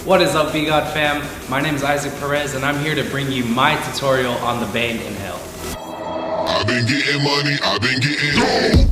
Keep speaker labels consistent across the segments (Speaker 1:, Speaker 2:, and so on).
Speaker 1: What is up, VGOD fam? My name is Isaac Perez and I'm here to bring you my tutorial on the Bane inhale.
Speaker 2: I've been getting money, I've been getting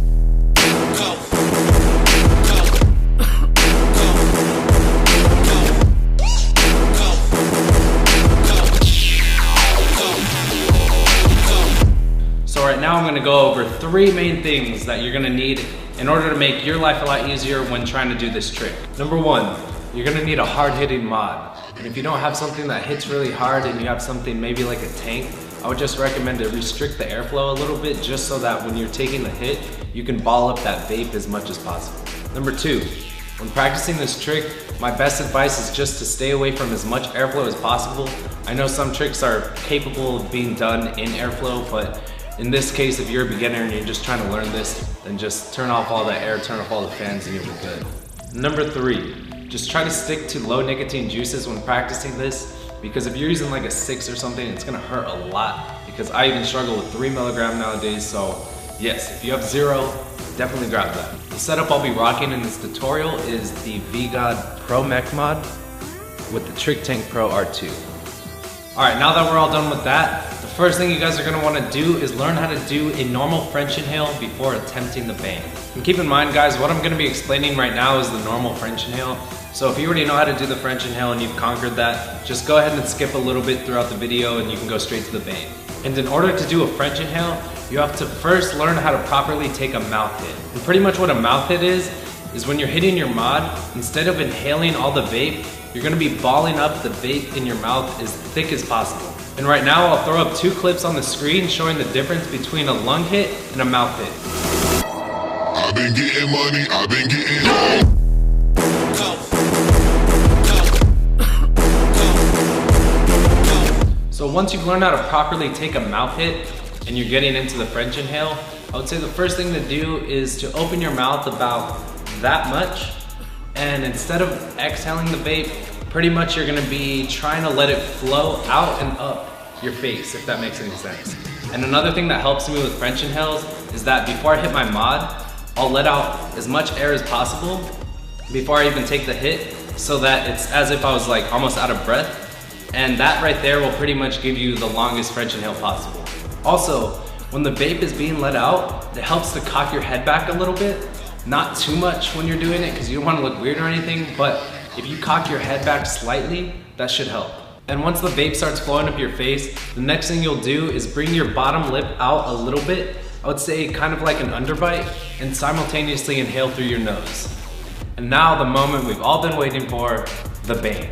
Speaker 1: So right now I'm going to go over 3 main things that you're going to need in order to make your life a lot easier when trying to do this trick. Number 1, you're going to need a hard-hitting mod. And if you don't have something that hits really hard and you have something maybe like a tank, I would just recommend to restrict the airflow a little bit just so that when you're taking the hit, you can ball up that vape as much as possible. Number 2, when practicing this trick, my best advice is just to stay away from as much airflow as possible. I know some tricks are capable of being done in airflow, but in this case, if you're a beginner and you're just trying to learn this, then just turn off all the air, turn off all the fans, and you'll be good. Number 3, just try to stick to low nicotine juices when practicing this, because if you're using like a 6 or something, it's gonna hurt a lot, because I even struggle with 3 milligram nowadays, so yes, if you have 0, definitely grab that. The setup I'll be rocking in this tutorial is the VGOD Pro Mech mod with the Trick Tank Pro R2. Alright, now that we're all done with that, the first thing you guys are going to want to do is learn how to do a normal French inhale before attempting the Bane. And keep in mind guys, what I'm going to be explaining right now is the normal French inhale. So if you already know how to do the French inhale and you've conquered that, just go ahead and skip a little bit throughout the video and you can go straight to the Bane. And in order to do a French inhale, you have to first learn how to properly take a mouth hit. And pretty much what a mouth hit is when you're hitting your mod, instead of inhaling all the vape, you're gonna be balling up the vape in your mouth as thick as possible. And right now I'll throw up 2 clips on the screen showing the difference between a lung hit and a mouth hit.
Speaker 2: I've been getting money, I've been getting
Speaker 1: So once you've learned how to properly take a mouth hit and you're getting into the French inhale, I would say the first thing to do is to open your mouth about that much, and instead of exhaling the vape, pretty much you're gonna be trying to let it flow out and up your face, if that makes any sense. And another thing that helps me with French inhales is that before I hit my mod, I'll let out as much air as possible before I even take the hit, so that it's as if I was like almost out of breath. And that right there will pretty much give you the longest French inhale possible. Also, when the vape is being let out, it helps to cock your head back a little bit. Not too much when you're doing it because you don't want to look weird or anything, but if you cock your head back slightly, that should help. And once the vape starts flowing up your face, the next thing you'll do is bring your bottom lip out a little bit, I would say kind of like an underbite, and simultaneously inhale through your nose. And now the moment we've all been waiting for, the Bane.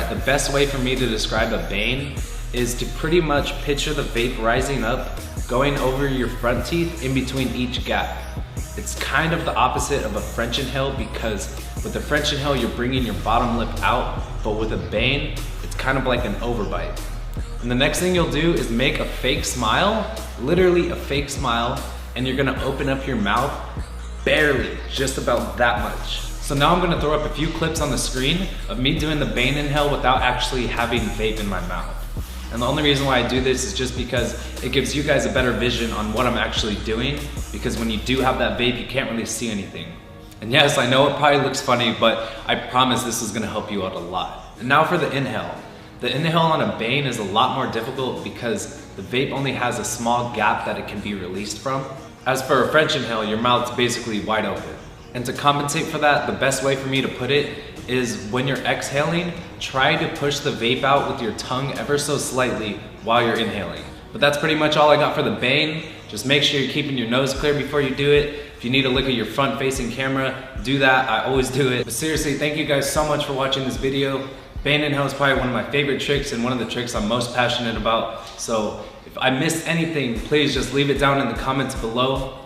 Speaker 1: The best way for me to describe a Bane is to pretty much picture the vape rising up, going over your front teeth in between each gap. It's kind of the opposite of a French inhale, because with the French inhale you're bringing your bottom lip out, but with a Bane it's kind of like an overbite. And the next thing you'll do is make a fake smile, literally a fake smile, and you're gonna open up your mouth barely, just about that much. So now I'm gonna throw up a few clips on the screen of me doing the Bane inhale without actually having vape in my mouth. And the only reason why I do this is just because it gives you guys a better vision on what I'm actually doing, because when you do have that vape, you can't really see anything. And yes, I know it probably looks funny, but I promise this is gonna help you out a lot. And now for the inhale. The inhale on a Bane is a lot more difficult because the vape only has a small gap that it can be released from. As for a French inhale, your mouth's basically wide open. And to compensate for that, the best way for me to put it is when you're exhaling, try to push the vape out with your tongue ever so slightly while you're inhaling. But that's pretty much all I got for the Bane. Just make sure you're keeping your nose clear before you do it. If you need to look at your front facing camera, do that. I always do it. But seriously, thank you guys so much for watching this video. Bane inhale is probably one of my favorite tricks and one of the tricks I'm most passionate about. So if I missed anything, please just leave it down in the comments below.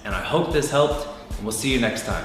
Speaker 1: And I hope this helped. We'll see you next time.